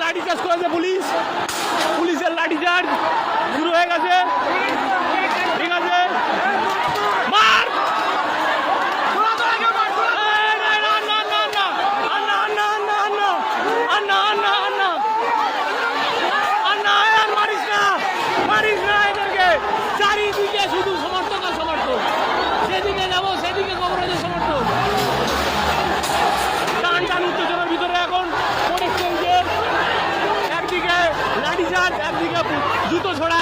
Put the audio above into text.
লাঠিচার্জ করেছে পুলিশ, পুলিশের লাঠিচার্জ শুরু হয়ে গেছে। ঠিক আছে, মার চারিদিকে শুধু সমর্থক আর সমর্থক, যেদিকে যাবো সেদিকে কংগ্রেসের সমর্থক। টান টান উত্তেজনার ভিতরে এখন অনেক চলছে, একদিকে লাঠিচার্জ একদিকে জুতো ছোড়া।